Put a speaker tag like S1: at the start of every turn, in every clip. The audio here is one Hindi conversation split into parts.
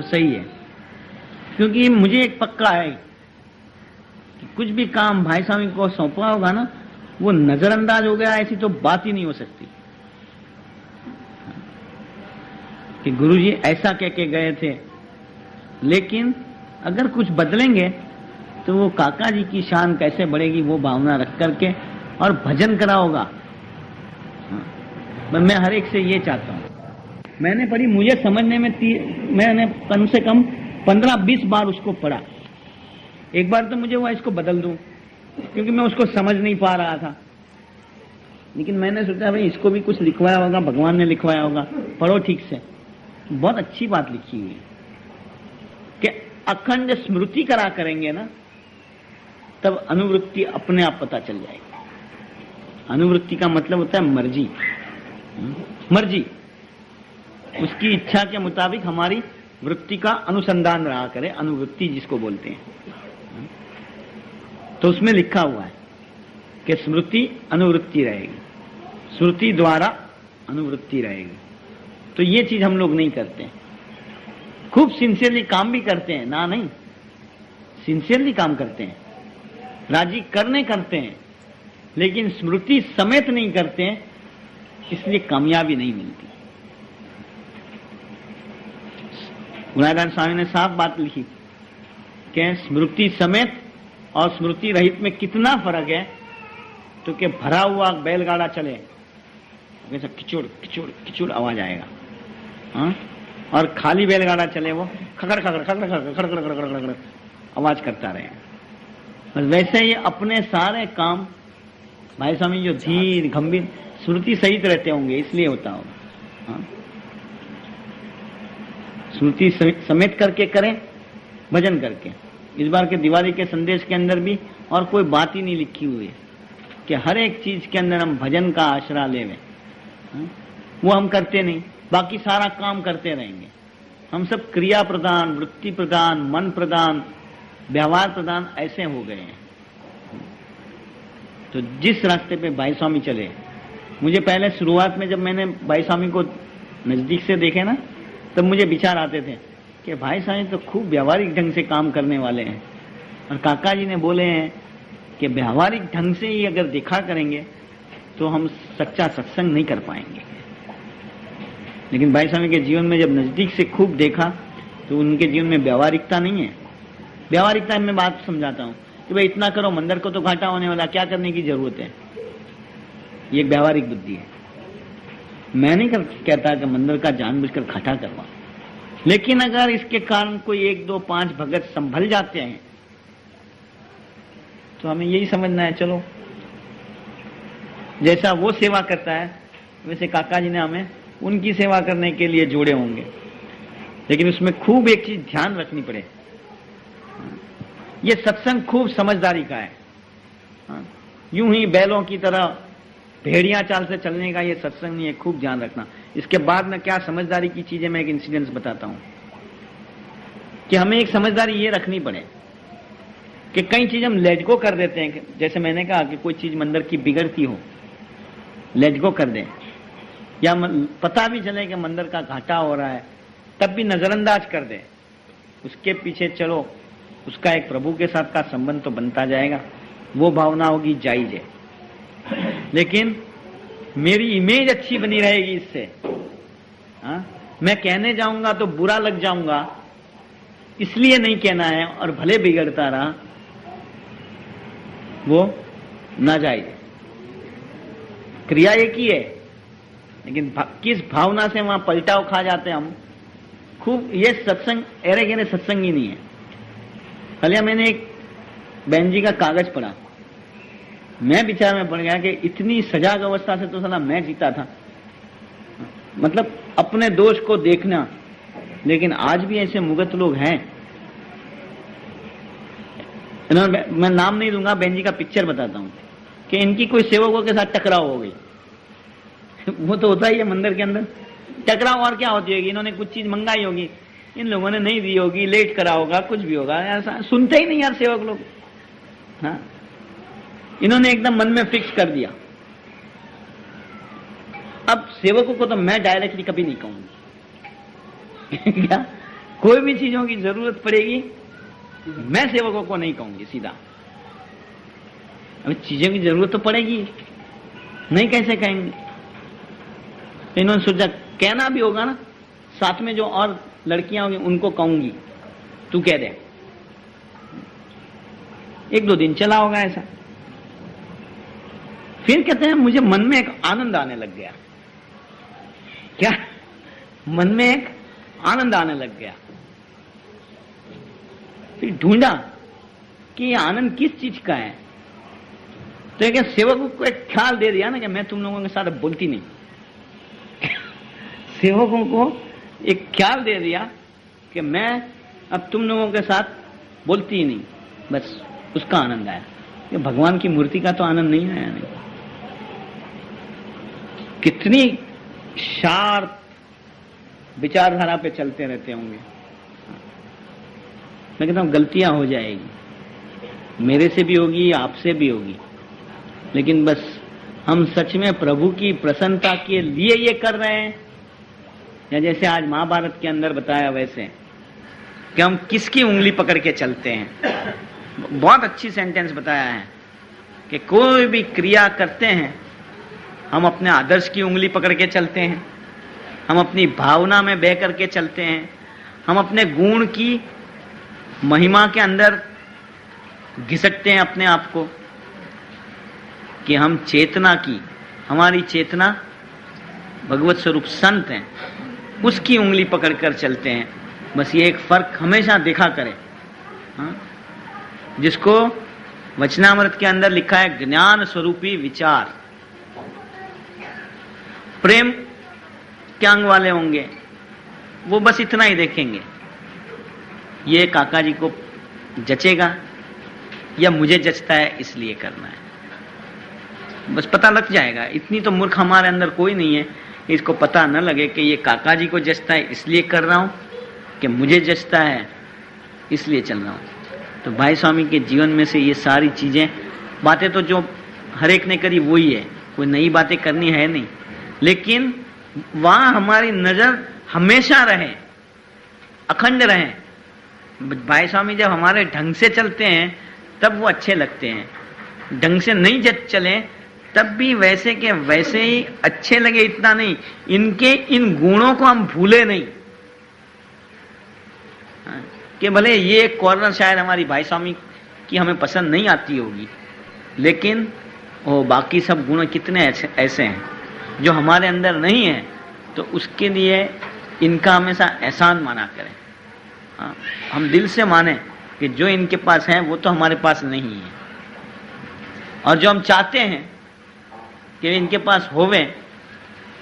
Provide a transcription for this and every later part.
S1: सही है, क्योंकि मुझे एक पक्का है कि कुछ भी काम भाई स्वामी को सौंपा होगा ना, वो नजरअंदाज हो गया ऐसी तो बात ही नहीं हो सकती कि गुरुजी ऐसा कह के गए थे। लेकिन अगर कुछ बदलेंगे तो वो काका जी की शान कैसे बढ़ेगी, वो भावना रख करके और भजन करा होगा। मैं हर एक से ये चाहता हूँ। मैंने पढ़ी, मुझे समझने में मैंने कम से कम 15-20 बार उसको पढ़ा। एक बार तो मुझे हुआ इसको बदल दूं, क्योंकि मैं उसको समझ नहीं पा रहा था। लेकिन मैंने सोचा भाई इसको भी कुछ लिखवाया होगा, भगवान ने लिखवाया होगा, पढ़ो ठीक से। बहुत अच्छी बात लिखी हुई है कि अखंड स्मृति करा करेंगे ना, तब अनुवृत्ति अपने आप पता चल जाएगी। अनुवृत्ति का मतलब होता है मर्जी। मर्जी, उसकी इच्छा के मुताबिक हमारी वृत्ति का अनुसंधान रहा करे, अनुवृत्ति जिसको बोलते हैं। तो उसमें लिखा हुआ है कि स्मृति अनुवृत्ति रहेगी, स्मृति द्वारा अनुवृत्ति रहेगी। तो ये चीज हम लोग नहीं करते। खूब सिंसियरली काम भी करते हैं ना, नहीं सिंसियरली काम करते हैं, राजी करते हैं, लेकिन स्मृति समेत नहीं करते हैं, इसलिए कामयाबी नहीं मिलती। गुणाधार स्वामी ने साफ बात लिखी कि स्मृति समेत और स्मृति रहित में कितना फर्क है। तो कि भरा हुआ बैलगाड़ा चले, वैसे किचुड़ किचुड़ किचुड़ आवाज आएगा, हाँ? और खाली बैलगाड़ा चले वो खकड़ खकड़ खकड़ खकड़ खकड़ खकड़ खकड़ आवाज करता रहे। बस वैसे ही अपने सारे काम भाई स्वामी जो धीर गंभीर स्मृति सहित रहते होंगे, इसलिए होता होगा। हाँ? स्मृति समेत करके करें, भजन करके। इस बार के दिवाली के संदेश के अंदर भी और कोई बात ही नहीं लिखी हुई है कि हर एक चीज के अंदर हम भजन का आश्रय लेवे। वो हम करते नहीं, बाकी सारा काम करते रहेंगे। हम सब क्रिया प्रदान, वृत्ति प्रदान, मन प्रदान, व्यवहार प्रदान ऐसे हो गए हैं। तो जिस रास्ते पे भाई स्वामी चले, मुझे पहले शुरुआत में जब मैंने भाई स्वामी को नजदीक से देखे ना, तब मुझे विचार आते थे कि भाई स्वामी तो खूब व्यावहारिक ढंग से काम करने वाले हैं, और काका जी ने बोले हैं कि व्यावहारिक ढंग से ही अगर देखा करेंगे तो हम सच्चा सत्संग नहीं कर पाएंगे। लेकिन भाई स्वामी के जीवन में जब नजदीक से खूब देखा तो उनके जीवन में व्यावहारिकता नहीं है। व्यावहारिकता में बात समझाता हूँ कि भाई इतना करो, मंदिर को तो घाटा होने वाला, क्या करने की जरूरत है। ये व्यावहारिक बुद्धि है। मैं नहीं कहता कि मंदिर का जानबूझकर घाटा करवा, लेकिन अगर इसके कारण कोई 1, 2, 5 भगत संभल जाते हैं तो हमें यही समझना है, चलो जैसा वो सेवा करता है वैसे काका जी ने हमें उनकी सेवा करने के लिए जोड़े होंगे। लेकिन उसमें खूब एक चीज ध्यान रखनी पड़े, ये सत्संग खूब समझदारी का है। यूं ही बैलों की तरह भेड़िया चाल से चलने का ये सत्संग नहीं है, खूब ध्यान रखना। इसके बाद में क्या समझदारी की चीजें, मैं एक इंसिडेंस बताता हूं कि हमें एक समझदारी ये रखनी पड़े कि कई चीज हम लेट गो कर देते हैं। जैसे मैंने कहा कि कोई चीज मंदिर की बिगड़ती हो, लेट गो कर दें, या पता भी चले कि मंदिर का घाटा हो रहा है, तब भी नजरअंदाज कर दें। उसके पीछे चलो, उसका एक प्रभु के साथ का संबंध तो बनता जाएगा, वो भावना होगी जायज है। लेकिन मेरी इमेज अच्छी बनी रहेगी इससे। हाँ, मैं कहने जाऊंगा तो बुरा लग जाऊंगा, इसलिए नहीं कहना है, और भले बिगड़ता रहा, वो नाजायज। क्रिया एक ही है, लेकिन किस भावना से वहां पलटाव खा जाते हैं हम। खूब ये सत्संग एरे गेरे सत्संग ही नहीं है। कल मैंने एक बहन जी का कागज पढ़ा, मैं विचार में पड़ गया कि इतनी सजाग अवस्था से तो साला मैं जीता था, मतलब अपने दोष को देखना। लेकिन आज भी ऐसे मुगत लोग हैं। इन्होंने, मैं नाम नहीं लूंगा, बहन जी का पिक्चर बताता हूं कि इनकी कोई सेवकों के साथ टकराव हो गई। वो तो होता ही है मंदिर के अंदर टकराव, और क्या होती होगी। इन्होंने कुछ चीज मंगाई होगी, इन लोगों ने नहीं दी होगी, लेट करा होगा, कुछ भी होगा, ऐसा सुनते ही नहीं यार सेवक लोग। हाँ, इन्होंने एकदम मन में फिक्स कर दिया। अब सेवकों को तो मैं डायरेक्टली कभी नहीं कहूंगी क्या, कोई भी चीजों की जरूरत पड़ेगी, मैं सेवकों को नहीं कहूंगी सीधा। अभी चीजों की जरूरत तो पड़ेगी, नहीं कैसे कहेंगे? तो इन्होंने सोचा कहना भी होगा ना, साथ में जो और लड़कियां होंगी उनको कहूंगी, तू कह दे। 1-2 दिन चला होगा ऐसा। फिर कहते हैं मुझे मन में एक आनंद आने लग गया। क्या? मन में एक आनंद आने लग गया। फिर ढूंढा कि ये आनंद किस चीज का है। तो क्या सेवकों को एक ख्याल दे दिया ना कि मैं तुम लोगों के साथ अब बोलती नहीं। सेवकों को एक ख्याल दे दिया कि मैं अब तुम लोगों के साथ बोलती ही नहीं। बस उसका आनंद आया। ये भगवान की मूर्ति का तो आनंद नहीं आया। नहीं, कितनी शार्प विचारधारा पे चलते रहते होंगे। मैं कहता हूं गलतियां हो जाएगी, मेरे से भी होगी, आपसे भी होगी, लेकिन बस हम सच में प्रभु की प्रसन्नता के लिए ये कर रहे हैं, या जैसे आज महाभारत के अंदर बताया वैसे कि हम किसकी उंगली पकड़ के चलते हैं। बहुत अच्छी सेंटेंस बताया है कि कोई भी क्रिया करते हैं हम अपने आदर्श की उंगली पकड़ के चलते हैं, हम अपनी भावना में बह करके चलते हैं, हम अपने गुण की महिमा के अंदर घिसटते हैं अपने आप को, कि हम चेतना की, हमारी चेतना भगवत स्वरूप संत हैं, उसकी उंगली पकड़कर चलते हैं। बस ये एक फर्क हमेशा देखा करें। हाँ? जिसको वचनामृत के अंदर लिखा है ज्ञान स्वरूपी विचार। प्रेम के अंग वाले होंगे वो बस इतना ही देखेंगे, ये काका जी को जचेगा या मुझे जचता है इसलिए करना है। बस पता लग जाएगा। इतनी तो मूर्ख हमारे अंदर कोई नहीं है इसको पता न लगे कि ये काका जी को जचता है इसलिए कर रहा हूं कि मुझे जचता है इसलिए चल रहा हूं। तो भाई स्वामी के जीवन में से ये सारी चीजें, बातें तो जो हर एक ने करी वही है, कोई नई बातें करनी है नहीं, लेकिन वहां हमारी नजर हमेशा रहे, अखंड रहे। भाई स्वामी जब हमारे ढंग से चलते हैं तब वो अच्छे लगते हैं, ढंग से नहीं चले तब भी वैसे के वैसे ही अच्छे लगे। इतना नहीं, इनके इन गुणों को हम भूले नहीं कि भले ये कॉर्नर शायद हमारी भाई स्वामी की हमें पसंद नहीं आती होगी, लेकिन वो बाकी सब गुण कितने ऐसे हैं जो हमारे अंदर नहीं है, तो उसके लिए इनका हमेशा एहसान माना करें। हम दिल से माने कि जो इनके पास है वो तो हमारे पास नहीं है, और जो हम चाहते हैं कि इनके पास होवे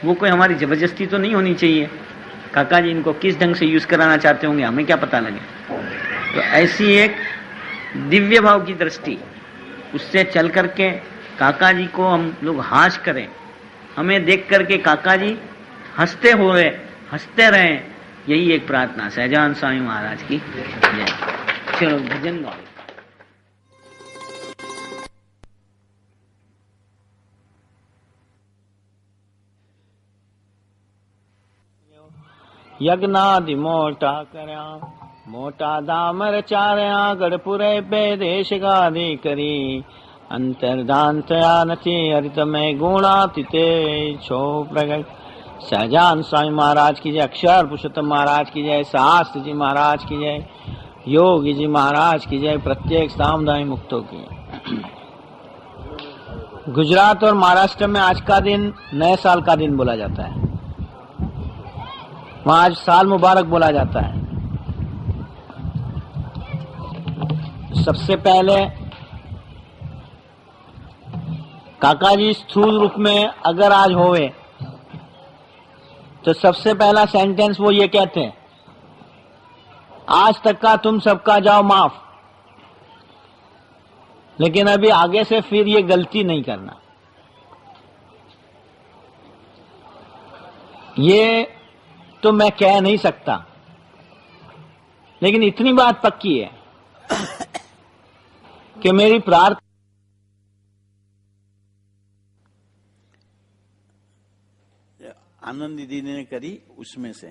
S1: वो कोई हमारी जबरदस्ती तो नहीं होनी चाहिए। काका जी इनको किस ढंग से यूज कराना चाहते होंगे हमें क्या पता लगे। तो ऐसी एक दिव्य भाव की दृष्टि, उससे चल करके काका जी को हम लोग हाश करें, हमें देख करके काका जी हंसते रहें, यही एक प्रार्थना सहजान स्वामी महाराज की जय। चलो भजन गाओ। यज्ञादि मोटा करया, मोटा दाम रचारया, गढ़पुरे पे देश गादी करी, अंतर्दान तया नथी हरित में गुणातीते छो प्रगट। सहजान स्वामी महाराज की जय, अक्षर पुरुषोत्तम महाराज की जय, शास्त्र जी महाराज की जय, योगी जी महाराज की जय, प्रत्येक सामुदायिक मुक्तों की। गुजरात और महाराष्ट्र में आज का दिन नए साल का दिन बोला जाता है। वहां आज साल मुबारक बोला जाता है। सबसे पहले काका जी स्थूल रूप में अगर आज होवे तो सबसे पहला सेंटेंस वो ये कहते हैं, आज तक का तुम सबका जाओ माफ, लेकिन अभी आगे से फिर ये गलती नहीं करना। ये तो मैं कह नहीं सकता, लेकिन इतनी बात पक्की है कि मेरी प्रार्थना
S2: आनंद दीदी ने करी उसमें से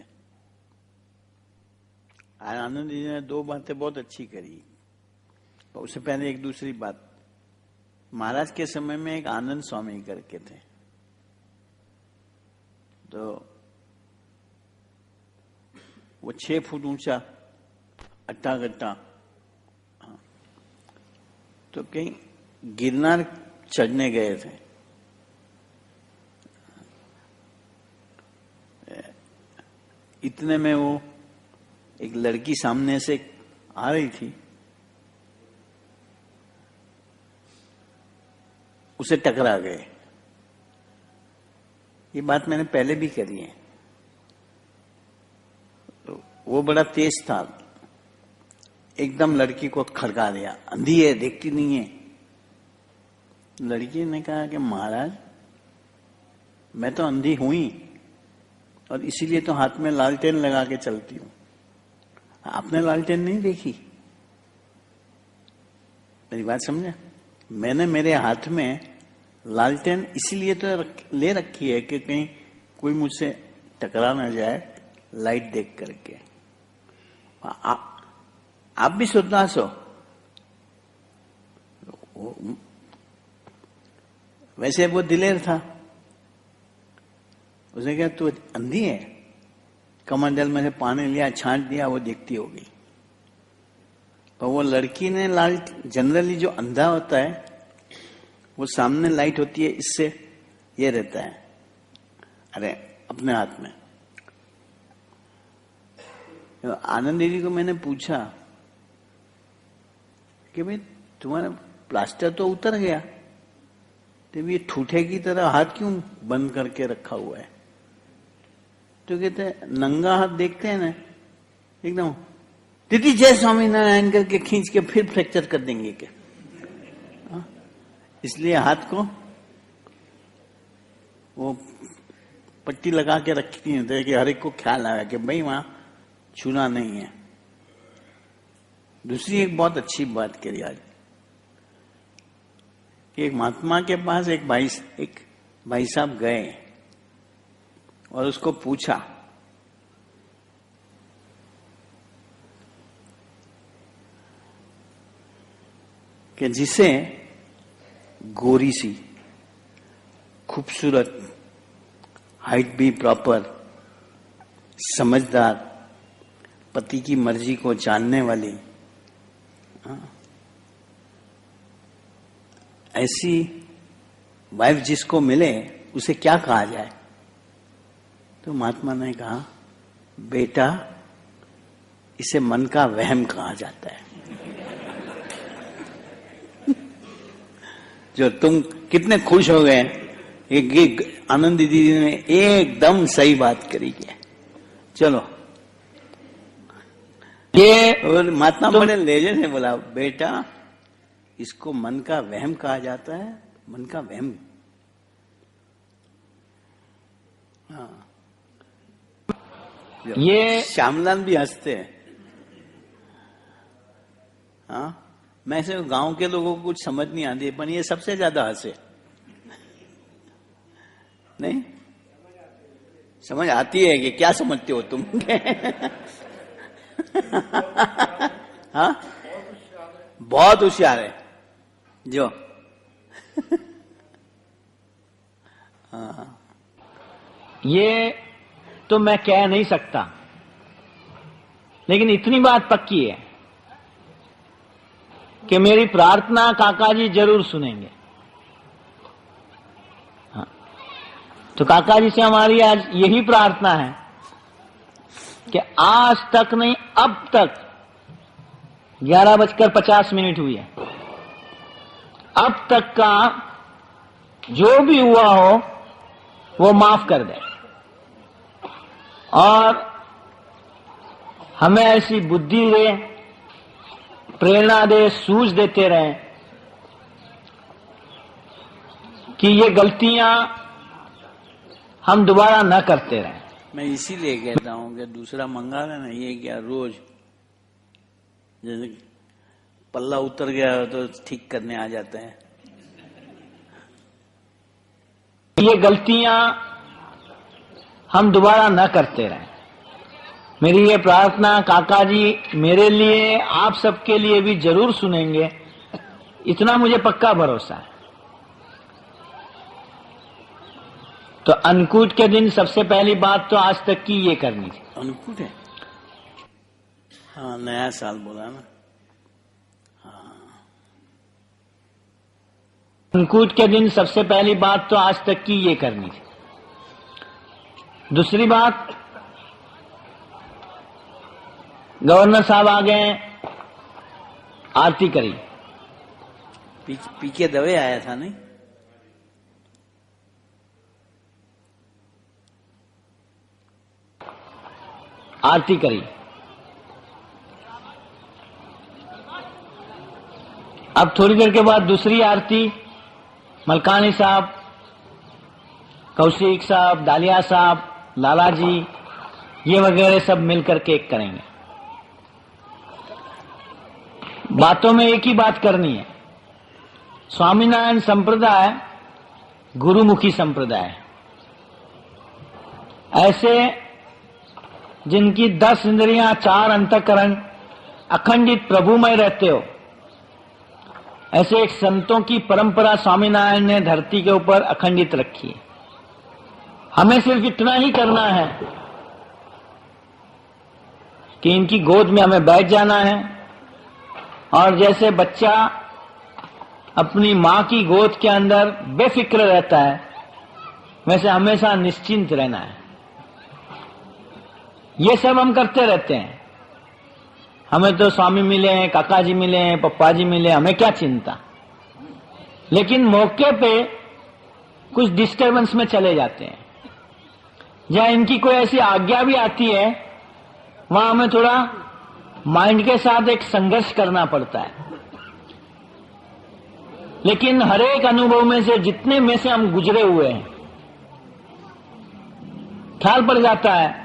S2: आनंद जी ने दो बातें बहुत अच्छी करी। उससे पहले एक दूसरी बात, महाराज के समय में एक आनंद स्वामी करके थे, तो वो 6 फुट ऊंचा अट्टा गट्टा, तो कहीं गिरनार चढ़ने गए थे। इतने में वो एक लड़की सामने से आ रही थी, उसे टकरा गए। ये बात मैंने पहले भी करी है। तो वो बड़ा तेज था, एकदम लड़की को खड़का दिया, अंधी है देखती नहीं है। लड़की ने कहा कि महाराज मैं तो अंधी हुई और इसीलिए तो हाथ में लालटेन लगा के चलती हूं, आपने लालटेन नहीं देखी? मेरी बात समझे? मैंने मेरे हाथ में लालटेन इसीलिए तो ले रखी है कि कहीं कोई मुझसे टकरा ना जाए लाइट देख करके। आप भी सुरदास हो? वैसे वो दिलेर था। उसने कहा तू अंधी है? कमंडल में से पानी लिया, छांट दिया, वो देखती हो गई। और वो लड़की ने जनरली जो अंधा होता है वो सामने लाइट होती है, इससे ये रहता है, अरे अपने हाथ में। तो आनंद दीदी को मैंने पूछा कि भाई तुम्हारा प्लास्टर तो उतर गया, तो ये ठूठे की तरह हाथ क्यों बंद करके रखा हुआ है? तो कहते हैं नंगा हाथ देखते हैं ना एकदम, दीदी जय स्वामीनारायण करके खींच के फिर फ्रैक्चर कर देंगे क्या? इसलिए हाथ को वो पट्टी लगा के रखती है कि हर एक को ख्याल आया कि भाई वहां छूना नहीं है। दूसरी एक बहुत अच्छी बात करी आज कि एक महात्मा के पास एक भाई साहब गए और उसको पूछा कि जिसे गोरी सी, खूबसूरत, हाइट भी प्रॉपर, समझदार, पति की मर्जी को जानने वाली, ऐसी वाइफ जिसको मिले उसे क्या कहा जाए? तो महात्मा ने कहा बेटा इसे मन का वहम कहा जाता है। जो तुम कितने खुश हो गए, एक आनंद दीदी ने एकदम सही बात करी है। चलो ये, और महात्मा बड़े लेजे से बोला बेटा इसको मन का वहम कहा जाता है, मन का वहम। हाँ, ये श्यामलाल भी हंसते हैं। हाँ, मैं से गांव के लोगों को कुछ समझ नहीं आती, पर ये सबसे ज्यादा हंसे। नहीं समझ आती है कि क्या समझते हो तुम? हाँ, बहुत होशियार है जो। हाँ,
S1: ये तो मैं कह नहीं सकता, लेकिन इतनी बात पक्की है कि मेरी प्रार्थना काका जी जरूर सुनेंगे। हाँ, तो काका जी से हमारी आज यही प्रार्थना है कि आज तक नहीं, अब तक 11:50 हुई है, अब तक का जो भी हुआ हो वो माफ कर दे और हमें ऐसी बुद्धि दे, प्रेरणा दे, सूझ देते रहे कि ये गलतियां हम दोबारा न करते रहें।
S2: मैं इसीलिए कहता हूं कि दूसरा मंगा लेना, ये क्या रोज जैसे पल्ला उतर गया तो ठीक करने आ जाते हैं।
S1: ये गलतियां हम दोबारा न करते रहें। मेरी ये प्रार्थना काका जी मेरे लिए, आप सबके लिए भी जरूर सुनेंगे, इतना मुझे पक्का भरोसा है। तो अन्नकूट के दिन सबसे पहली बात तो आज तक की ये करनी थी।
S2: अन्नकूट है, हाँ, नया साल बोला ना।
S1: अन्नकूट के दिन सबसे पहली बात तो आज तक की ये करनी थी। दूसरी बात, गवर्नर साहब आ गए, आरती करी।
S2: पी के दवे आया था नहीं?
S1: आरती करी। अब थोड़ी देर के बाद दूसरी आरती मलकानी साहब, कौशिक साहब, दालिया साहब, लाला जी, ये वगैरह सब मिलकर के एक करेंगे। बातों में एक ही बात करनी है। स्वामीनारायण संप्रदाय गुरुमुखी संप्रदाय है। ऐसे जिनकी 10 इंद्रियां, 4 अंतःकरण अखंडित प्रभुमय रहते हो, ऐसे एक संतों की परंपरा स्वामीनारायण ने धरती के ऊपर अखंडित रखी है। हमें सिर्फ इतना ही करना है कि इनकी गोद में हमें बैठ जाना है और जैसे बच्चा अपनी मां की गोद के अंदर बेफिक्र रहता है, वैसे हमेशा निश्चिंत रहना है। ये सब हम करते रहते हैं। हमें तो स्वामी मिले हैं, काका जी मिले हैं, पप्पा जी मिले, हमें क्या चिंता। लेकिन मौके पे कुछ डिस्टर्बेंस में चले जाते हैं, जहां इनकी कोई ऐसी आज्ञा भी आती है, वहां हमें थोड़ा माइंड के साथ एक संघर्ष करना पड़ता है। लेकिन हर एक अनुभव में से, जितने में से हम गुजरे हुए हैं, ख्याल पड़ जाता है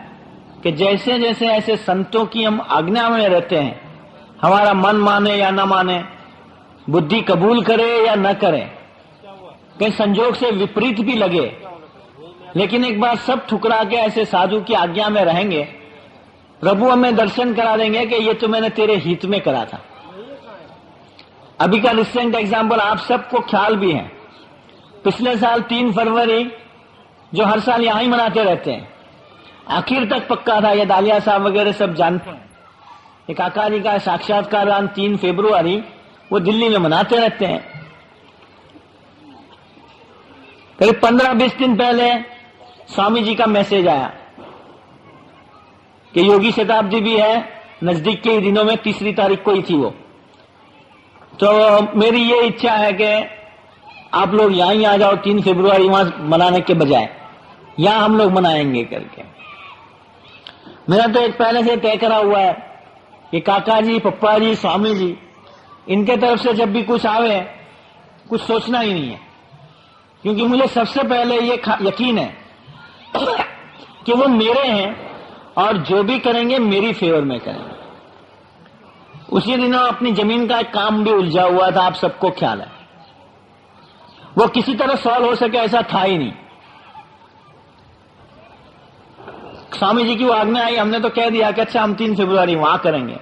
S1: कि जैसे जैसे ऐसे संतों की हम आज्ञा में रहते हैं, हमारा मन माने या न माने, बुद्धि कबूल करे या न करे, कहीं संजोग से विपरीत भी लगे, लेकिन एक बार सब ठुकरा के ऐसे साधु की आज्ञा में रहेंगे, प्रभु हमें दर्शन करा देंगे कि ये तो मैंने तेरे हित में करा था। अभी का रिसेंट एग्जाम्पल आप सबको ख्याल भी है। पिछले साल 3 फरवरी, जो हर साल यहां ही मनाते रहते हैं, आखिर तक पक्का था, ये दालिया साहब वगैरह सब जानते हैं। ये काका जी का साक्षात्कार 3 फरवरी वो दिल्ली में मनाते रहते हैं। करीब 15-20 दिन पहले स्वामी जी का मैसेज आया कि योगी शताब्दी भी है, नजदीक के ही दिनों में 3 तारीख को ही थी वो। तो मेरी ये इच्छा है कि आप लोग यहां ही आ जाओ, 3 फरवरी वहां मनाने के बजाय यहां हम लोग मनाएंगे करके। मेरा तो एक पहले से तय करा हुआ है कि काका जी, पप्पा जी, स्वामी जी, इनके तरफ से जब भी कुछ आवे, कुछ सोचना ही नहीं है, क्योंकि मुझे सबसे पहले ये यकीन है कि वो मेरे हैं और जो भी करेंगे मेरी फेवर में करेंगे। उसी दिनों अपनी जमीन का एक काम भी उलझा हुआ था, आप सबको ख्याल है। वो किसी तरह सॉल्व हो सके ऐसा था ही नहीं। स्वामी जी की वो आज्ञा आई, हमने तो कह दिया कि अच्छा हम 3 फरवरी वहां करेंगे।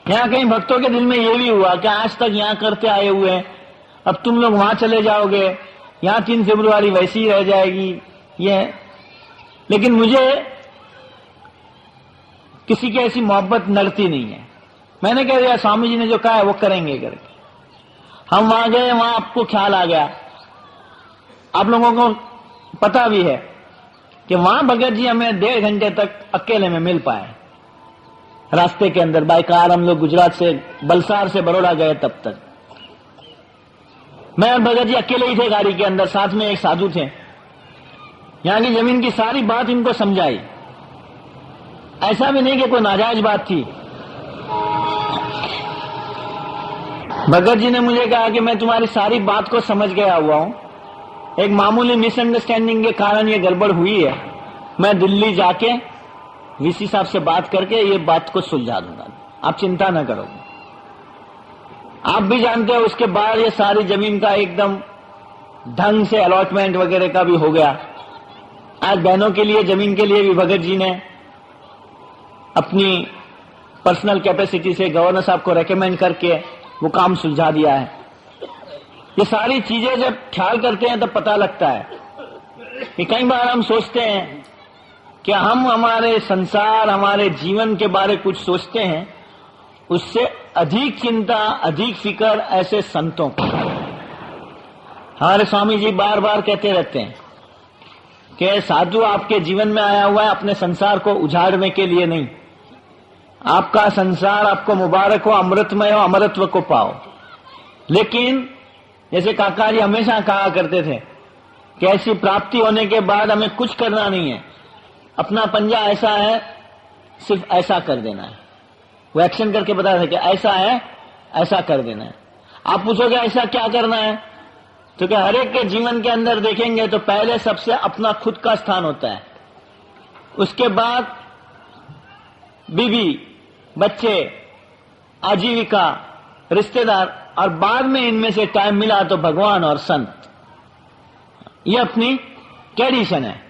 S1: यहां कहीं भक्तों के दिल में ये भी हुआ कि आज तक यहां करते आए हुए हैं, अब तुम लोग वहां चले जाओगे, यहां 3 फरवरी वैसी ही रह जाएगी ये। लेकिन मुझे किसी की ऐसी मोहब्बत नड़ती नहीं है। मैंने कह दिया स्वामी जी ने जो कहा है वो करेंगे करके। हम वहां गए, वहां आपको ख्याल आ गया, आप लोगों को पता भी है कि वहां भगत जी हमें 1.5 घंटे तक अकेले में मिल पाए। रास्ते के अंदर बाय कार हम लोग गुजरात से, बलसार से बड़ौदा गए, तब तक मैं और भगत जी अकेले ही थे गाड़ी के अंदर, साथ में एक साधु थे। यहां की जमीन की सारी बात इनको समझाई। ऐसा भी नहीं कि कोई नाजायज बात थी। भगत जी ने मुझे कहा कि मैं तुम्हारी सारी बात को समझ गया हुआ हूं, एक मामूली मिसअंडरस्टैंडिंग के कारण ये गड़बड़ हुई है, मैं दिल्ली जाके वीसी साहब से बात करके ये बात को सुलझा दूंगा, आप चिंता न करो। आप भी जानते हो उसके बाद ये सारी जमीन का एकदम ढंग से अलॉटमेंट वगैरह का भी हो गया। आज बहनों के लिए, जमीन के लिए भी भगत जी ने अपनी पर्सनल कैपेसिटी से गवर्नर साहब को रेकमेंड करके वो काम सुलझा दिया है। ये सारी चीजें जब ख्याल करते हैं तब पता लगता है कि कई बार हम सोचते हैं कि हम हमारे संसार, हमारे जीवन के बारे कुछ सोचते हैं, उससे अधिक चिंता, अधिक फिक्र ऐसे संतों को। हमारे स्वामी जी बार बार कहते रहते हैं कि साधु आपके जीवन में आया हुआ है अपने संसार को उजाड़ने के लिए नहीं। आपका संसार आपको मुबारक हो, अमृतमय हो, अमरत्व को पाओ। लेकिन जैसे काका जी हमेशा कहा करते थे कि ऐसी प्राप्ति होने के बाद हमें कुछ करना नहीं है, अपना पंजा ऐसा है, सिर्फ ऐसा कर देना है। वो एक्शन करके बता रहे कि ऐसा है, ऐसा कर देना है। आप पूछोगे ऐसा क्या करना है, तो क्या हर एक के जीवन के अंदर देखेंगे तो पहले सबसे अपना खुद का स्थान होता है, उसके बाद बीवी, बच्चे, आजीविका, रिश्तेदार, और बाद में इनमें से टाइम मिला तो भगवान और संत। ये अपनी ट्रेडिशन है।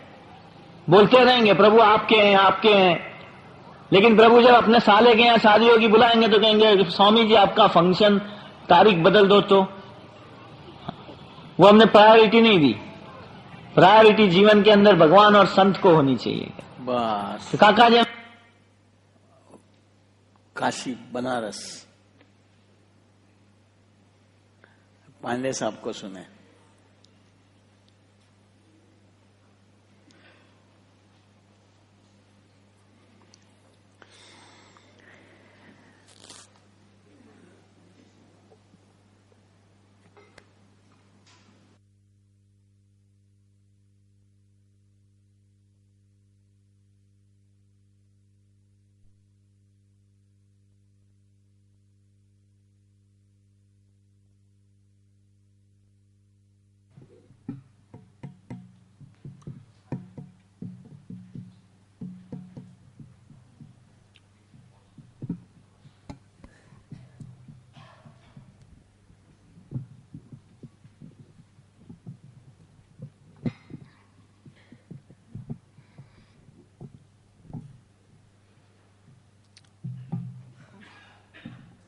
S1: बोलते रहेंगे प्रभु आपके हैं, आपके हैं, लेकिन प्रभु जब अपने साले के यहाँ शादियों की बुलाएंगे तो कहेंगे स्वामी जी आपका फंक्शन तारीख बदल दो। तो वो हमने प्रायोरिटी नहीं दी। प्रायोरिटी जीवन के अंदर भगवान और संत को होनी चाहिए।
S2: बस
S1: तो काका जी
S2: काशी, बनारस, पांडे साहब को सुने।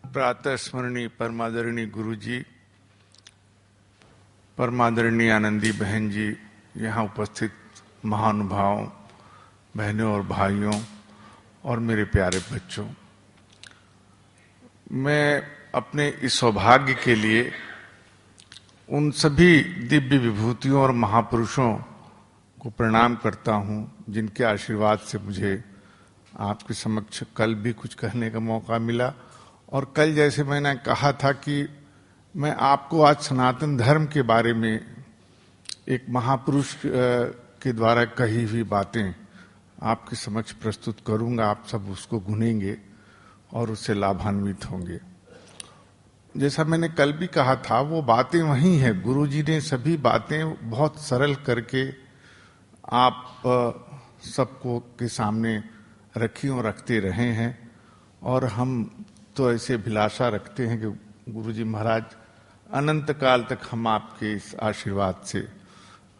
S3: प्रातः स्मरणीय परमादरणीय गुरु जी, परमादरणीय आनंदी बहन जी, यहाँ उपस्थित महानुभावों, बहनों और भाइयों और मेरे प्यारे बच्चों, मैं अपने इस सौभाग्य के लिए उन सभी दिव्य विभूतियों और महापुरुषों को प्रणाम करता हूँ जिनके आशीर्वाद से मुझे आपके समक्ष कल भी कुछ कहने का मौका मिला। और कल जैसे मैंने कहा था कि मैं आपको आज सनातन धर्म के बारे में एक महापुरुष के द्वारा कही हुई बातें आपके समक्ष प्रस्तुत करूंगा। आप सब उसको गुनेंगे और उससे लाभान्वित होंगे। जैसा मैंने कल भी कहा था, वो बातें वही हैं। गुरुजी ने सभी बातें बहुत सरल करके आप सबको के सामने रखी और रखते रहे हैं। और हम तो ऐसे अभिलाषा रखते हैं कि गुरुजी महाराज अनंत काल तक हम आपके इस आशीर्वाद से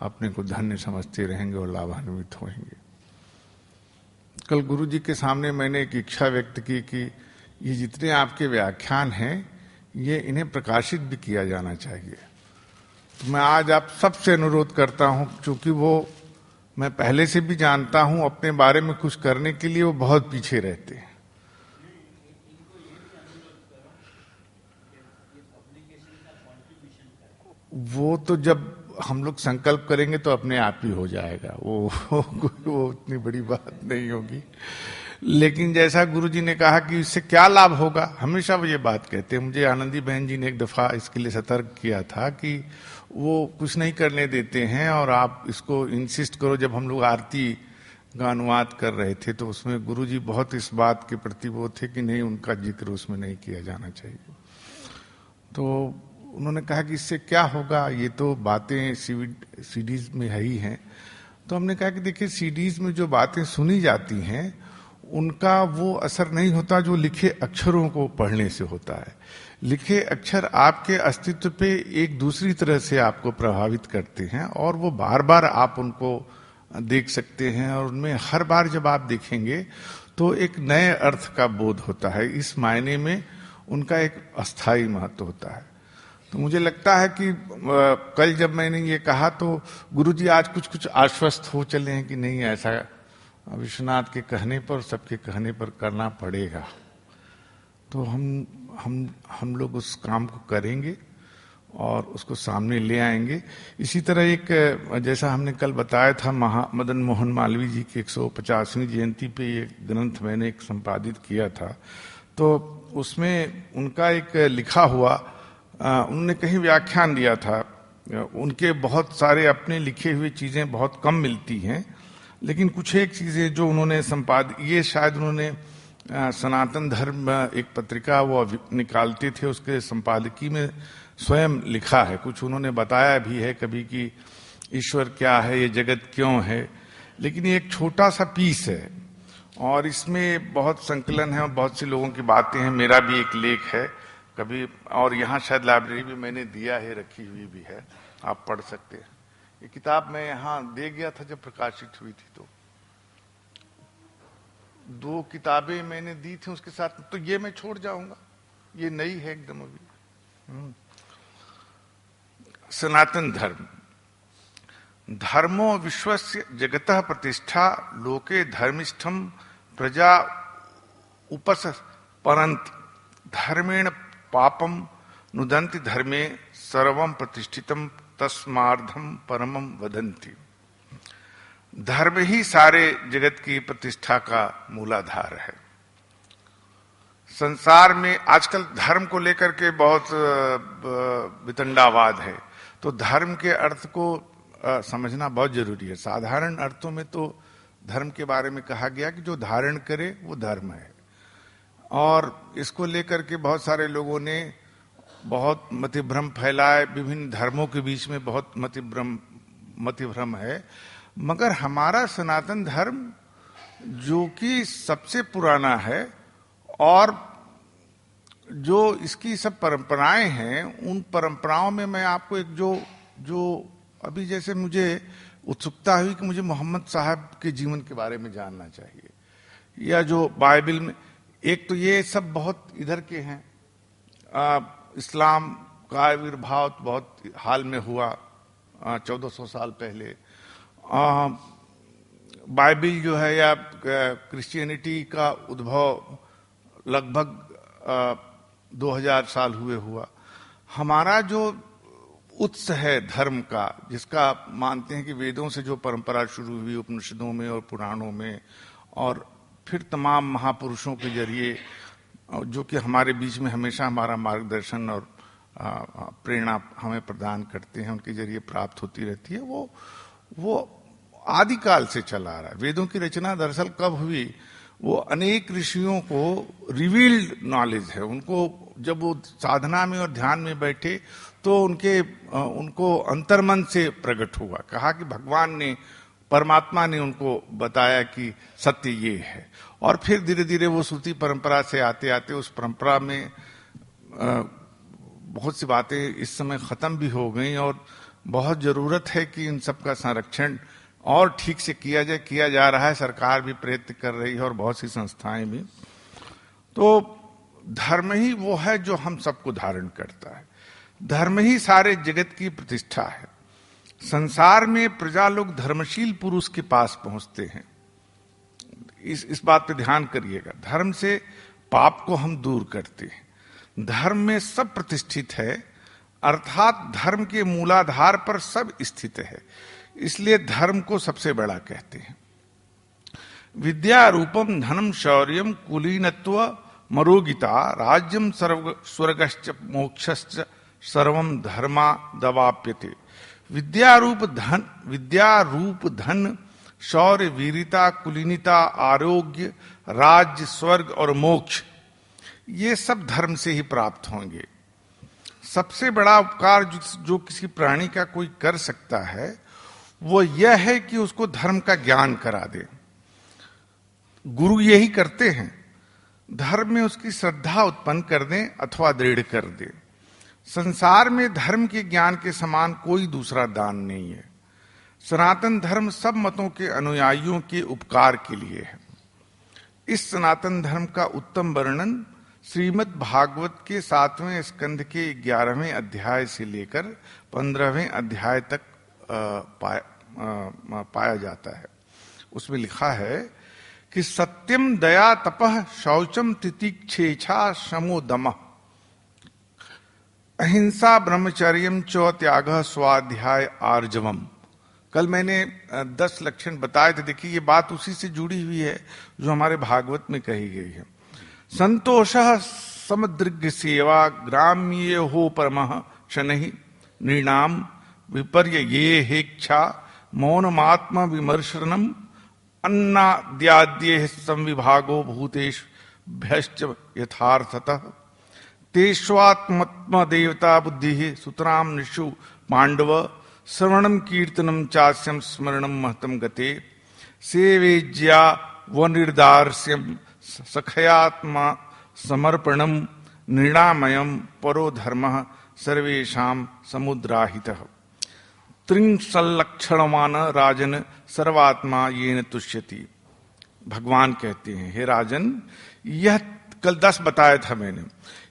S3: अपने को धन्य समझते रहेंगे और लाभान्वित होंगे। कल गुरुजी के सामने मैंने एक इच्छा व्यक्त की कि ये जितने आपके व्याख्यान हैं ये इन्हें प्रकाशित भी किया जाना चाहिए। तो मैं आज आप सबसे अनुरोध करता हूं, क्योंकि वो मैं पहले से भी जानता हूं अपने बारे में कुछ करने के लिए वो बहुत पीछे रहते हैं। वो तो जब हम लोग संकल्प करेंगे तो अपने आप ही हो जाएगा, वो इतनी बड़ी बात नहीं होगी। लेकिन जैसा गुरुजी ने कहा कि इससे क्या लाभ होगा, हमेशा वो ये बात कहते हैं। मुझे आनंदी बहन जी ने एक दफा इसके लिए सतर्क किया था कि वो कुछ नहीं करने देते हैं और आप इसको इंसिस्ट करो। जब हम लोग आरती का अनुवाद कर रहे थे तो उसमें गुरुजी बहुत इस बात के प्रति वो थे कि नहीं, उनका जिक्र उसमें नहीं किया जाना चाहिए। तो उन्होंने कहा कि इससे क्या होगा, ये तो बातें सीडीज में है ही हैं। तो हमने कहा कि देखिए, सीडीज में जो बातें सुनी जाती हैं उनका वो असर नहीं होता जो लिखे अक्षरों को पढ़ने से होता है। लिखे अक्षर आपके अस्तित्व पे एक दूसरी तरह से आपको प्रभावित करते हैं और वो बार बार आप उनको देख सकते हैं। और उनमें हर बार जब आप देखेंगे तो एक नए अर्थ का बोध होता है। इस मायने में उनका एक अस्थाई महत्व होता है। तो मुझे लगता है कि कल जब मैंने ये कहा तो गुरुजी आज कुछ कुछ आश्वस्त हो चले हैं कि नहीं, ऐसा विश्वनाथ के कहने पर, सबके कहने पर करना पड़ेगा। तो हम लोग उस काम को करेंगे और उसको सामने ले आएंगे। इसी तरह एक, जैसा हमने कल बताया था, मदन मोहन मालवीय जी की 150वीं जयंती पे ये ग्रंथ मैंने एक संपादित किया था। तो उसमें उनका एक लिखा हुआ, उन्होंने कहीं व्याख्यान दिया था। उनके बहुत सारे अपने लिखे हुए चीजें बहुत कम मिलती हैं, लेकिन कुछ एक चीजें जो उन्होंने संपादित, ये शायद उन्होंने सनातन धर्म एक पत्रिका वो निकालते थे, उसके संपादकीय में स्वयं लिखा है। कुछ उन्होंने बताया भी है कभी कि ईश्वर क्या है, ये जगत क्यों है, लेकिन ये एक छोटा सा पीस है और इसमें बहुत संकलन है और बहुत से लोगों की बातें हैं। मेरा भी एक लेख है कभी, और यहाँ शायद लाइब्रेरी में मैंने दिया है, रखी हुई भी है, आप पढ़ सकते हैं। ये किताब मैं यहाँ दे गया था जब प्रकाशित हुई थी, तो 2 किताबें मैंने दी थी उसके साथ। तो ये मैं छोड़ जाऊंगा, ये नई है एकदम अभी। सनातन धर्म। धर्मो विश्वस्य जगतः प्रतिष्ठा, लोके धर्मिष्ठम प्रजा उपसपरन्ति, धर्मेण पापम नुदन्ति धर्मे सर्वं प्रतिष्ठितम तस्मार्धम परमम वदन्ति। धर्म ही सारे जगत की प्रतिष्ठा का मूलाधार है। संसार में आजकल धर्म को लेकर के बहुत वितंडावाद है, तो धर्म के अर्थ को समझना बहुत जरूरी है। साधारण अर्थों में तो धर्म के बारे में कहा गया कि जो धारण करे वो धर्म है, और इसको लेकर के बहुत सारे लोगों ने बहुत मतिभ्रम फैलाए। विभिन्न धर्मों के बीच में बहुत मतिभ्रम है, मगर हमारा सनातन धर्म जो कि सबसे पुराना है और जो इसकी सब परंपराएं हैं, उन परंपराओं में मैं आपको एक जो अभी जैसे मुझे उत्सुकता हुई कि मुझे मोहम्मद साहब के जीवन के बारे में जानना चाहिए, या जो बाइबल में, एक तो ये सब बहुत इधर के हैं। इस्लाम का आविर्भाव बहुत हाल में हुआ, 1400 साल पहले। बाइबल जो है या क्रिश्चियनिटी का उद्भव लगभग 2000 साल हुआ। हमारा जो उत्स है धर्म का, जिसका मानते हैं कि वेदों से जो परंपरा शुरू हुई, उपनिषदों में और पुराणों में, और फिर तमाम महापुरुषों के जरिए जो कि हमारे बीच में हमेशा हमारा मार्गदर्शन और प्रेरणा हमें प्रदान करते हैं, उनके जरिए प्राप्त होती रहती है, वो आदिकाल से चला आ रहा है। वेदों की रचना दरअसल कब हुई, वो अनेक ऋषियों को रिवील्ड नॉलेज है। उनको जब वो साधना में और ध्यान में बैठे तो उनको अंतर्मन से प्रकट हुआ। कहा कि भगवान ने, परमात्मा ने उनको बताया कि सत्य ये है, और फिर धीरे धीरे वो श्रुति परंपरा से आते आते उस परंपरा में बहुत सी बातें इस समय खत्म भी हो गई, और बहुत जरूरत है कि इन सब का संरक्षण और ठीक से किया जा रहा है। सरकार भी प्रयत्न कर रही है और बहुत सी संस्थाएं भी। तो धर्म ही वो है जो हम सबको धारण करता है। धर्म ही सारे जगत की प्रतिष्ठा है। संसार में प्रजा लोग धर्मशील पुरुष के पास पहुंचते हैं। इस बात पे ध्यान करिएगा। धर्म से पाप को हम दूर करते हैं। धर्म में सब प्रतिष्ठित है, अर्थात धर्म के मूलाधार पर सब स्थित है, इसलिए धर्म को सबसे बड़ा कहते हैं। विद्या रूपम धनम शौर्यम कुलीनत्व मरोगिता राज्यम स्वर्गश्च मोक्षश्च सर्वम धर्मा दवाप्यते। विद्या रूप धन शौर्य वीरता कुलीनता आरोग्य राज्य स्वर्ग और मोक्ष, ये सब धर्म से ही प्राप्त होंगे। सबसे बड़ा उपकार जो किसी प्राणी का कोई कर सकता है वो यह है कि उसको धर्म का ज्ञान करा दे। गुरु यही करते हैं, धर्म में उसकी श्रद्धा उत्पन्न कर दें अथवा दृढ़ कर दें। संसार में धर्म के ज्ञान के समान कोई दूसरा दान नहीं है। सनातन धर्म सब मतों के अनुयायियों के उपकार के लिए है। इस सनातन धर्म का उत्तम वर्णन श्रीमद् भागवत के 7वें स्कंध के 11वें अध्याय से लेकर 15वें अध्याय तक पाया जाता है। उसमें लिखा है कि सत्यम दया तपः शौचम तितिक्षेछा शमो दमः अहिंसा ब्रह्मचर्यम च त्यागः स्वाध्याय आर्जवम। कल मैंने 10 लक्षण बताए थे। देखिए ये बात उसी से जुड़ी हुई है जो हमारे भागवत में कही गई है। संतोषः समदृग्य सेवा ग्राम्ये हो परमः शनहि नृणाम विपर्य ये हेक्षा मौनमात्म विमर्शनम अन्नाद्याद्ये संविभागो भूतेश भ्यश्च यथार्थतः तेष्वात्मत्म देवता बुद्धि सुतराम निषु पांडव श्रवणम कीर्तनम चास्यम स्मरणम महतम गते सेवेज्या व निर्दार्स्यम सखयात्मा समर्पणम नृणामयम परो धर्मः सर्वेषां समुद्राहितः त्रिंसल्लक्षणमान राजन सर्वात्मा येन तुष्यति। भगवान कहते हैं, हे राजन, यह कल 10 बताया था मैंने,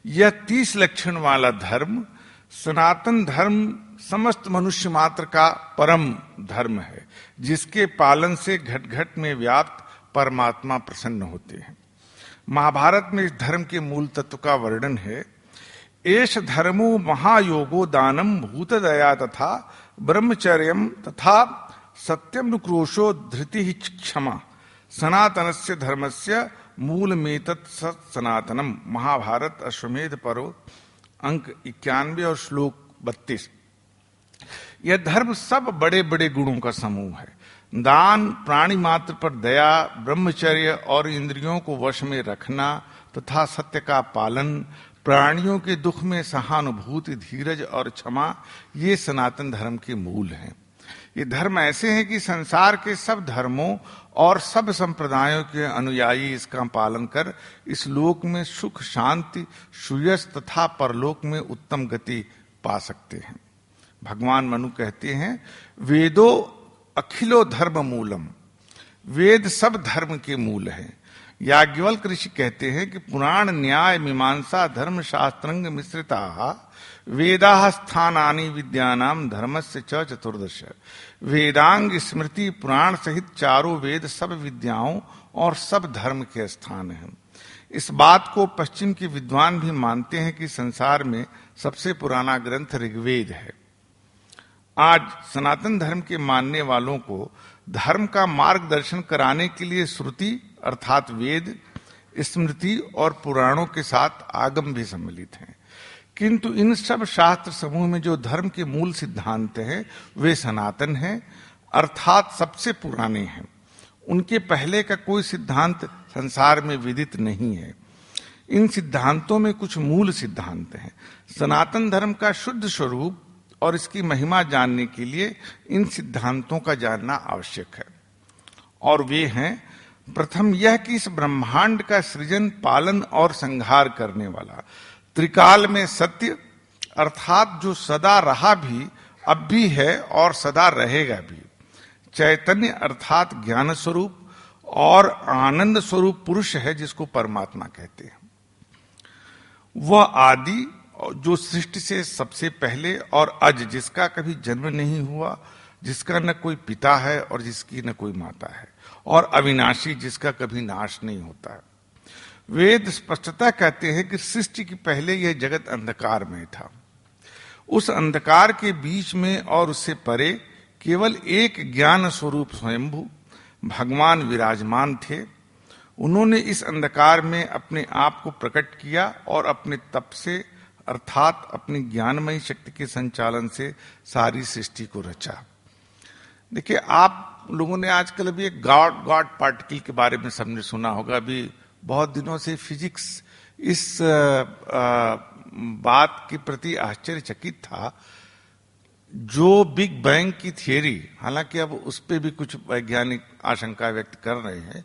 S3: यह 30 लक्षण वाला धर्म सनातन धर्म समस्त मनुष्य मात्र का परम धर्म है, जिसके पालन से घट घट में व्याप्त परमात्मा प्रसन्न होते हैं। महाभारत में इस धर्म के मूल तत्व का वर्णन है। एष धर्मो महायोगो दानम भूतदया तथा ब्रह्मचर्यम तथा सत्यम नुक्रोशो धृति ही क्षमा सनातनस्य धर्मस्य मूलमेतत् सनातनम। महाभारत अश्वमेध पर्व अंक 91 और श्लोक 32। यह धर्म सब बड़े बड़े गुणों का समूह है। दान, प्राणी मात्र पर दया, ब्रह्मचर्य और इंद्रियों को वश में रखना तथा सत्य का पालन, प्राणियों के दुख में सहानुभूति, धीरज और क्षमा, ये सनातन धर्म के मूल हैं। ये धर्म ऐसे हैं कि संसार के सब धर्मों और सब संप्रदायों के अनुयायी इसका पालन कर इस लोक में सुख, शांति, सुयश तथा परलोक में उत्तम गति पा सकते हैं। भगवान मनु कहते हैं, वेदो अखिलो धर्म मूलम। वेद सब धर्म के मूल हैं। याज्ञवल्क्य ऋषि कहते हैं कि पुराण, न्याय, मीमांसा, धर्म शास्त्रंग मिश्रिता वेदाः स्थानानि विद्यानाम धर्मस्य च चतुर्दश। वेदांग, स्मृति, पुराण सहित चारों वेद सब विद्याओं और सब धर्म के स्थान हैं। इस बात को पश्चिम के विद्वान भी मानते हैं कि संसार में सबसे पुराना ग्रंथ ऋग्वेद है। आज सनातन धर्म के मानने वालों को धर्म का मार्गदर्शन कराने के लिए श्रुति अर्थात वेद, स्मृति और पुराणों के साथ आगम भी सम्मिलित हैं। किंतु इन सब शास्त्र समूह में जो धर्म के मूल सिद्धांत हैं वे सनातन हैं, अर्थात सबसे पुराने हैं। उनके पहले का कोई सिद्धांत संसार में विदित नहीं है। इन सिद्धांतों में कुछ मूल सिद्धांत हैं। सनातन धर्म का शुद्ध स्वरूप और इसकी महिमा जानने के लिए इन सिद्धांतों का जानना आवश्यक है। और वे हैं, प्रथम यह कि इस ब्रह्मांड का सृजन, पालन और संहार करने वाला, त्रिकाल में सत्य अर्थात जो सदा रहा भी, अब भी है और सदा रहेगा भी, चैतन्य अर्थात ज्ञान स्वरूप और आनंद स्वरूप पुरुष है, जिसको परमात्मा कहते हैं। वह आदि जो सृष्टि से सबसे पहले और अज, जिसका कभी जन्म नहीं हुआ, जिसका न कोई पिता है और जिसकी न कोई माता है, और अविनाशी, जिसका कभी नाश नहीं होता है। वेद स्पष्टता कहते हैं कि सृष्टि के पहले यह जगत अंधकार में था। उस अंधकार के बीच में और उससे परे केवल एक ज्ञान स्वरूप स्वयंभू भगवान विराजमान थे। उन्होंने इस अंधकार में अपने आप को प्रकट किया और अपने तप से अर्थात अपनी ज्ञानमयी शक्ति के संचालन से सारी सृष्टि को रचा। देखिए, आप लोगों ने आजकल अभी एक गॉड पार्टिकल के बारे में सबने सुना होगा। अभी बहुत दिनों से फिजिक्स इस बात के प्रति आश्चर्यचकित था, जो बिग बैंग की थियरी, हालांकि अब उस पर भी कुछ वैज्ञानिक आशंका व्यक्त कर रहे हैं,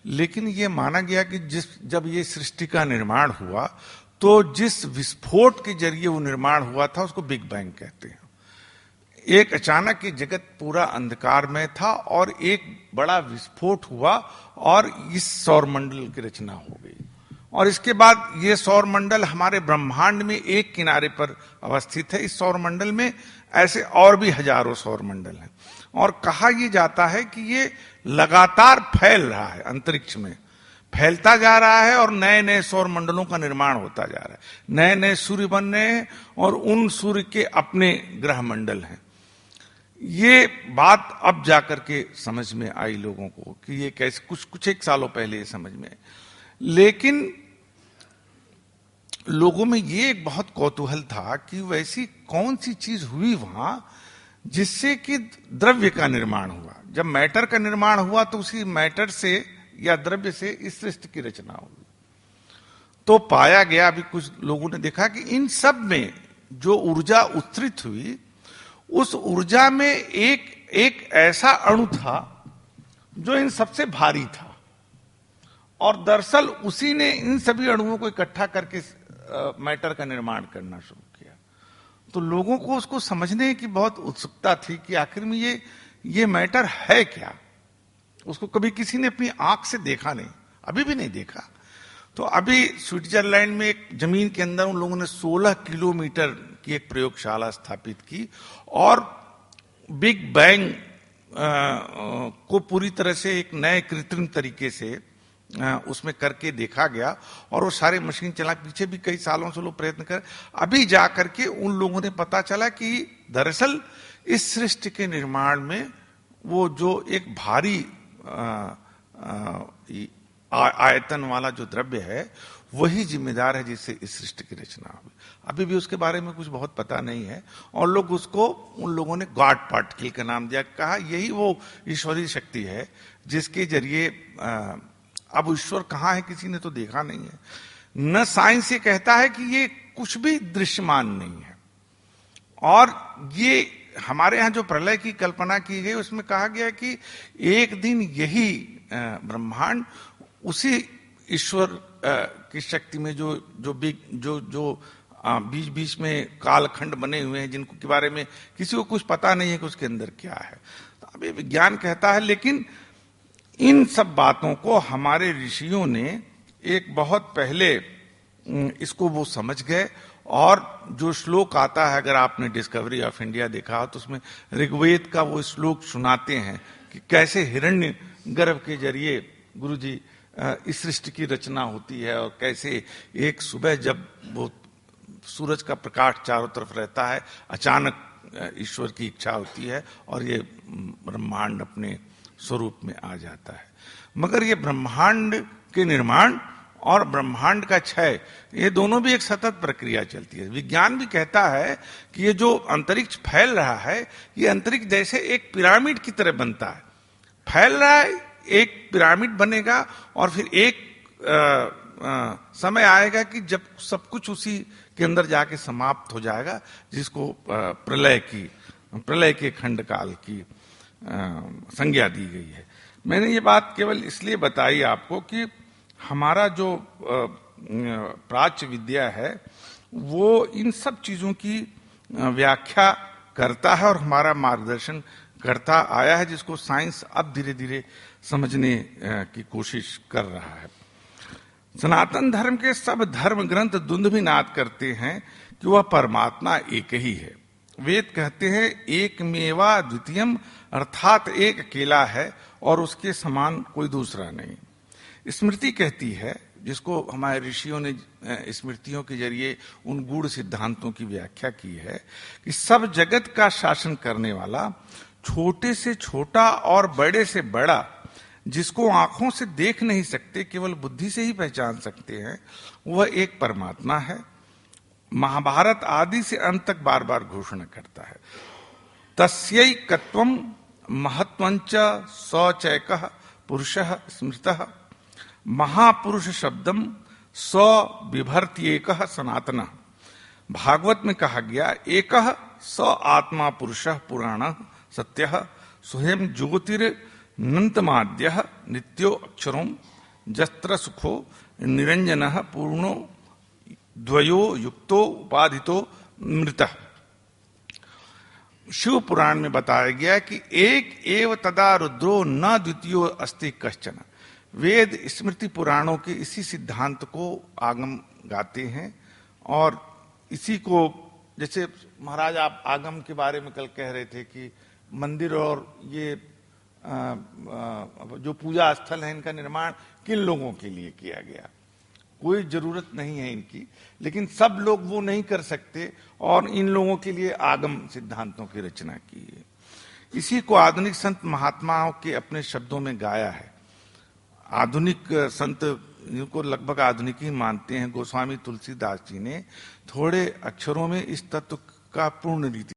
S3: लेकिन ये माना गया कि जब ये सृष्टि का निर्माण हुआ तो जिस विस्फोट के जरिए वो निर्माण हुआ था उसको बिग बैंग कहते हैं। एक अचानक ये जगत पूरा अंधकार में था और एक बड़ा विस्फोट हुआ और इस सौरमंडल की रचना हो गई। और इसके बाद ये सौरमंडल हमारे ब्रह्मांड में एक किनारे पर अवस्थित है। इस सौरमंडल में ऐसे और भी हजारों सौरमंडल हैं और कहा यह जाता है कि ये लगातार फैल रहा है, अंतरिक्ष में फैलता जा रहा है और नए नए सौर मंडलों का निर्माण होता जा रहा है, नए नए सूर्य बन रहे हैं और उन सूर्य के अपने ग्रह मंडल हैं। ये बात अब जाकर के समझ में आई लोगों को कि ये कैसे, कुछ एक सालों पहले ये समझ में आई। लेकिन लोगों में ये एक बहुत कौतूहल था कि वैसी कौन सी चीज हुई वहां जिससे कि द्रव्य का निर्माण हुआ। जब मैटर का निर्माण हुआ तो उसी मैटर से या द्रव्य से इस सृष्टि की रचना हुई। तो पाया गया, अभी कुछ लोगों ने देखा कि इन सब में जो ऊर्जा उत्सृत हुई, उस ऊर्जा में एक ऐसा अणु था जो इन सबसे भारी था और दरअसल उसी ने इन सभी अणुओं को इकट्ठा करके मैटर का निर्माण करना शुरू किया। तो लोगों को उसको समझने की बहुत उत्सुकता थी कि आखिर में ये मैटर है क्या। उसको कभी किसी ने अपनी आंख से देखा नहीं, अभी भी नहीं देखा। तो अभी स्विट्जरलैंड में एक जमीन के अंदर उन लोगों ने 16 किलोमीटर की एक प्रयोगशाला स्थापित की और बिग बैंग को पूरी तरह से एक नए कृत्रिम तरीके से उसमें करके देखा गया और वो सारे मशीन चला। पीछे भी कई सालों से लोग प्रयत्न कर, अभी जा करके उन लोगों ने पता चला कि दरअसल इस सृष्टि के निर्माण में वो जो एक भारी आयतन वाला जो द्रव्य है वही जिम्मेदार है जिससे इस सृष्टि की रचना हुई। अभी भी उसके बारे में कुछ बहुत पता नहीं है और लोग उसको, उन लोगों ने गॉड पार्टिकल का नाम दिया, कहा यही वो ईश्वरीय शक्ति है जिसके जरिए, अब ईश्वर कहाँ है किसी ने तो देखा नहीं है। न साइंस ये कहता है कि ये कुछ भी दृश्यमान नहीं है। और ये हमारे यहां जो प्रलय की कल्पना की गई उसमें कहा गया कि एक दिन यही ब्रह्मांड उसी ईश्वर की शक्ति में जो बीच बीच में कालखंड बने हुए हैं जिनको के बारे में किसी को कुछ पता नहीं है कि उसके अंदर क्या है। तो अभी विज्ञान कहता है, लेकिन इन सब बातों को हमारे ऋषियों ने एक बहुत पहले इसको वो समझ गए। और जो श्लोक आता है, अगर आपने डिस्कवरी ऑफ इंडिया देखा हो तो उसमें ऋग्वेद का वो श्लोक सुनाते हैं कि कैसे हिरण्य गर्भ के जरिए गुरुजी इस सृष्टि की रचना होती है और कैसे एक सुबह जब वो सूरज का प्रकाश चारों तरफ रहता है, अचानक ईश्वर की इच्छा होती है और ये ब्रह्मांड अपने स्वरूप में आ जाता है। मगर ये ब्रह्मांड के निर्माण और ब्रह्मांड का क्षय, ये दोनों भी एक सतत प्रक्रिया चलती है। विज्ञान भी कहता है कि ये जो अंतरिक्ष फैल रहा है, ये अंतरिक्ष जैसे एक पिरामिड की तरह बनता है, फैल रहा है, एक पिरामिड बनेगा और फिर एक समय आएगा कि जब सब कुछ उसी के अंदर जाके समाप्त हो जाएगा, जिसको प्रलय के खंड काल की संज्ञा दी गई है। मैंने ये बात केवल इसलिए बताई आपको कि हमारा जो प्राच्य विद्या है वो इन सब चीजों की व्याख्या करता है और हमारा मार्गदर्शन करता आया है, जिसको साइंस अब धीरे धीरे समझने की कोशिश कर रहा है। सनातन धर्म के सब धर्म ग्रंथ दुंदुभिनाद करते हैं कि वह परमात्मा एक ही है। वेद कहते हैं एकमेवा द्वितीयम, अर्थात एक अकेला है और उसके समान कोई दूसरा नहीं। स्मृति कहती है, जिसको हमारे ऋषियों ने स्मृतियों के जरिए उन गूढ़ सिद्धांतों की व्याख्या की है, कि सब जगत का शासन करने वाला, छोटे से छोटा और बड़े से बड़ा, जिसको आंखों से देख नहीं सकते, केवल बुद्धि से ही पहचान सकते हैं, वह एक परमात्मा है। महाभारत आदि से अंत तक बार बार घोषणा करता है। तस्यैकत्वं महत्वंच सचैकः पुरुषः स्मृतः, महापुरुष शब्दम स बिभर्त्येकः सनातनः। भागवत में कहा गया, एकः स आत्मा पुरुषः पुराणः सत्यः स्वयं ज्योतिर्नन्तमाद्यः नित्यो अक्षरो जस्त्र सुखो निरंजनः पूर्णो द्वयो युक्तो उपाधितो मृतः। शिव पुराण में बताया गया है कि एक एव तदा रुद्रो न द्वितीयो अस्ति कश्चन। वेद स्मृति पुराणों के इसी सिद्धांत को आगम गाते हैं और इसी को, जैसे महाराज आप आगम के बारे में कल कह रहे थे कि मंदिर और ये जो पूजा स्थल है इनका निर्माण किन लोगों के लिए किया गया, कोई जरूरत नहीं है इनकी, लेकिन सब लोग वो नहीं कर सकते और इन लोगों के लिए आगम सिद्धांतों की रचना की है। इसी को आधुनिक संत महात्माओं के अपने शब्दों में गाया है। आधुनिक संत इनको लगभग आधुनिक ही मानते हैं। गोस्वामी तुलसीदास जी ने थोड़े अक्षरों में इस तत्व का पूर्ण रीति